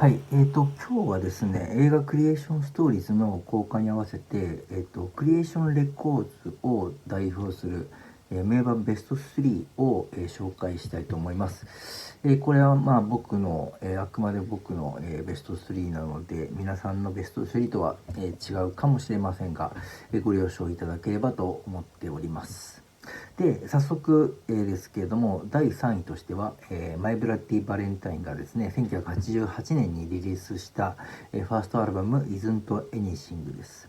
はい、今日はですね、映画クリエーションストーリーズの公開に合わせて、クリエーションレコーズを代表する、名盤ベスト3を、紹介したいと思います。これはまあ僕の、あくまで僕の、ベスト3なので、皆さんのベスト3とは、違うかもしれませんが、ご了承いただければと思っております。で、早速、ですけれども、第3位としては、マイ・ブラッディ・バレンタインがですね、1988年にリリースした、ファーストアルバム、Isn't Anything です。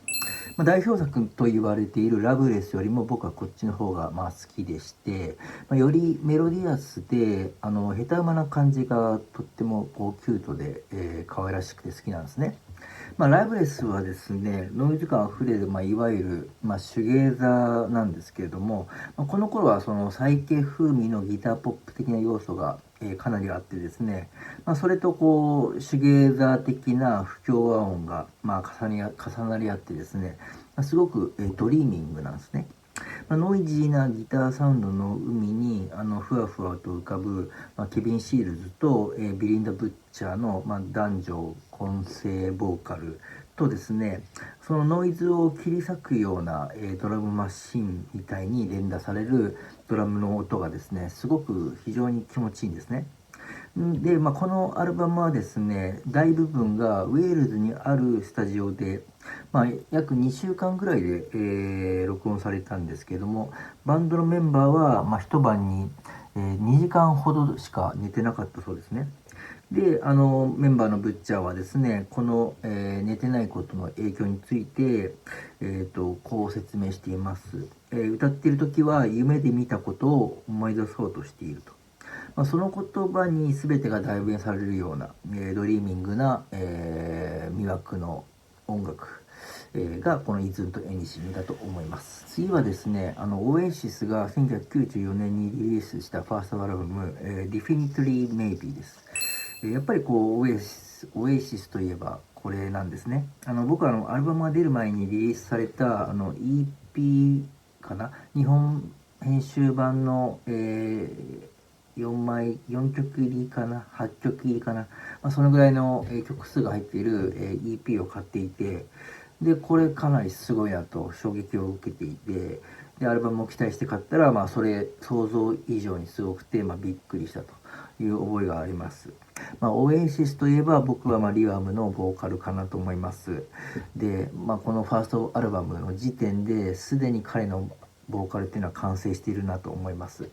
代表作と言われているラブレスよりも僕はこっちの方が好きでして、よりメロディアスで下手馬な感じがとってもこうキュートで、可愛らしくて好きなんですね。ラブレスはですね、ノイズ感あふれる、いわゆる、シュゲーザーなんですけれども、この頃はそのサイケ風味のギターポップ的な要素が、かなりあってですね、それとこうシュゲーザー的な不協和音が、重なり合ってですね、すごく、ドリーミングなんですね。ノイジーなギターサウンドの海にふわふわと浮かぶ、ケビン・シールズと、ビリンダ・ブッチャーの、男女混声ボーカルとですね、そのノイズを切り裂くような、ドラムマシンみたいに連打されるドラムの音がですね、すごく非常に気持ちいいんですね。で、このアルバムはですね、大部分がウェールズにあるスタジオで、約2週間ぐらいで、録音されたんですけれども、バンドのメンバーは、一晩に、2時間ほどしか寝てなかったそうですね。で、メンバーのブッチャーはですね、この、寝てないことの影響について、こう説明しています。歌っている時は夢で見たことを思い出そうとしていると。その言葉に全てが代弁されるような、ドリーミングな、魅惑の音楽、がこのイズンとエニシンだと思います。次はですね、オエシスが1994年にリリースしたファーストアルバム、Definitely Maybe です。やっぱりこうオエシスといえばこれなんですね。僕はアルバムが出る前にリリースされたEP かな、日本編集版の、4枚4曲入りかな、8曲入りかな、そのぐらいの、曲数が入っている、EP を買っていて、でこれかなりすごいなと衝撃を受けていて、でアルバムを期待して買ったら、それ想像以上にすごくて、びっくりしたという覚えがあります。オエシスといえば僕はリアムのボーカルかなと思います。で、このファーストアルバムの時点ですでに彼のボーカルっていうのは完成しているなと思います。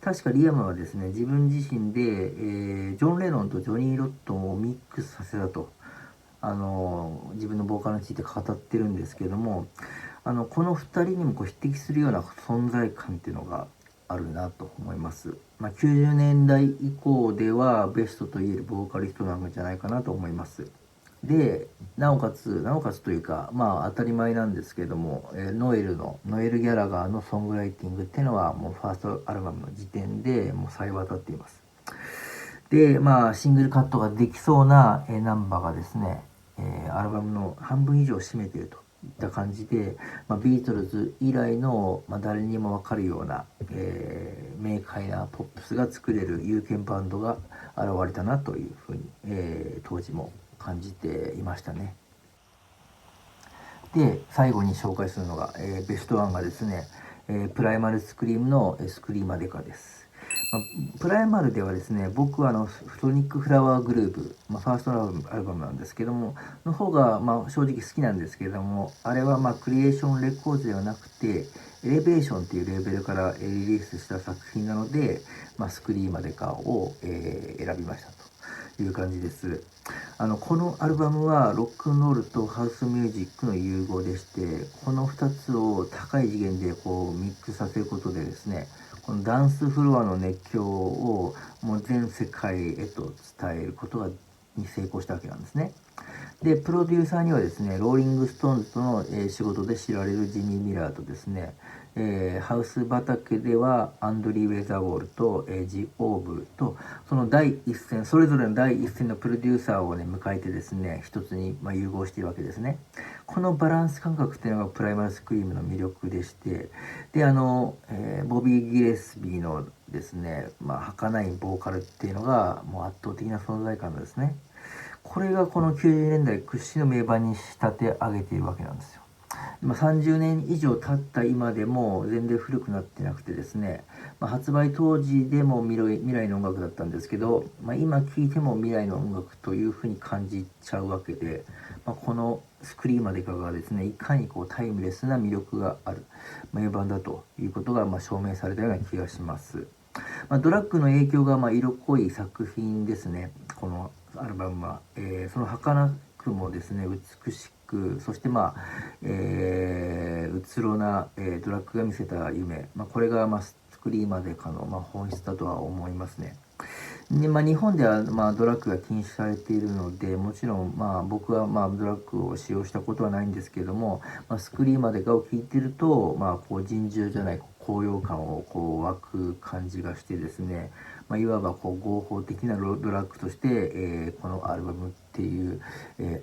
確かリアムはですね、自分自身で、ジョン・レノンとジョニー・ロットンをミックスさせたと、自分のボーカルについて語ってるんですけども、この2人にもこう匹敵するような存在感っていうのがあるなと思います。90年代以降ではベストといえるボーカリストなんじゃないかなと思います。で、なおかつというか、当たり前なんですけども、ノエル・ギャラガーのソングライティングっていうのはもうファーストアルバムの時点でもう冴え渡っています。で、シングルカットができそうな、ナンバーがですね、アルバムの半分以上を占めているといった感じで、ビートルズ以来の、誰にもわかるような、明快なポップスが作れる有権バンドが現れたなというふうに、当時も感じていましたね。で、最後に紹介するのが、ベストワンがですね、プライマルスクリームのスクリーマデカです。プライマルではですね、僕はフトニックフラワーグルーブ、ファーストアルバムなんですけども、の方が、正直好きなんですけれども、あれはクリエーションレコーズではなくて、エレベーションっていうレーベルからリリースした作品なので、スクリーマデカを、選びましたという感じです。このアルバムはロックンロールとハウスミュージックの融合でして、この2つを高い次元でこうミックスさせることでですね、このダンスフロアの熱狂をもう全世界へと伝えることがに成功したわけなんですね。で、プロデューサーにはですね、ローリング・ストーンズとの、仕事で知られるジミー・ミラーとですね、ハウス畑ではアンドリー・ウェザーウォールと、ジ・オーブと、その第一線、それぞれの第一線のプロデューサーをね、迎えてですね、一つに、融合しているわけですね。このバランス感覚っていうのがプライマルスクリームの魅力でして、で、ボビー・ギレスビーのですね、儚いボーカルっていうのがもう圧倒的な存在感ですね。これがこの90年代屈指の名盤に仕立て上げているわけなんですよ。30年以上経った今でも全然古くなってなくてですね、発売当時でも未来の音楽だったんですけど、今聴いても未来の音楽というふうに感じちゃうわけで、このスクリーマデカがですね、いかにこうタイムレスな魅力がある名盤だということが証明されたような気がします。ドラッグの影響が色濃い作品ですね、このアルバムは。その儚くもですね、美しく、そしてうつろな、ドラッグが見せた夢、これがスクリーマデカの本質だとは思いますね。で日本ではドラッグが禁止されているので、もちろん僕はドラッグを使用したことはないんですけれども、スクリーンまでがを聞いてると、こう尋常じゃない高揚感をこう湧く感じがしてですね、いわばこう合法的なドラッグとして、このアルバムっていう、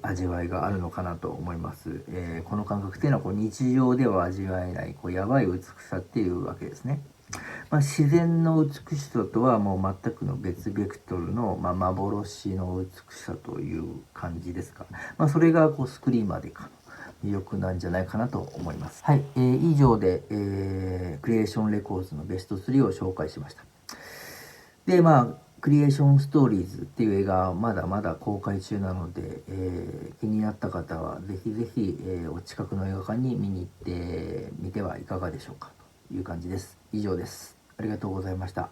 味わいがあるのかなと思います。この感覚っていうのはこう日常では味わえないこうやばい美しさっていうわけですね。自然の美しさとはもう全くの別ベクトルの、幻の美しさという感じですか。それがこうスクリーマーでかの魅力なんじゃないかなと思います。はい、以上で、クリエーションレコーズのベスト3を紹介しました。で、クリエーションストーリーズっていう映画はまだまだ公開中なので、気になった方はぜひぜひ、お近くの映画館に見に行ってみてはいかがでしょうかという感じです。以上です。ありがとうございました。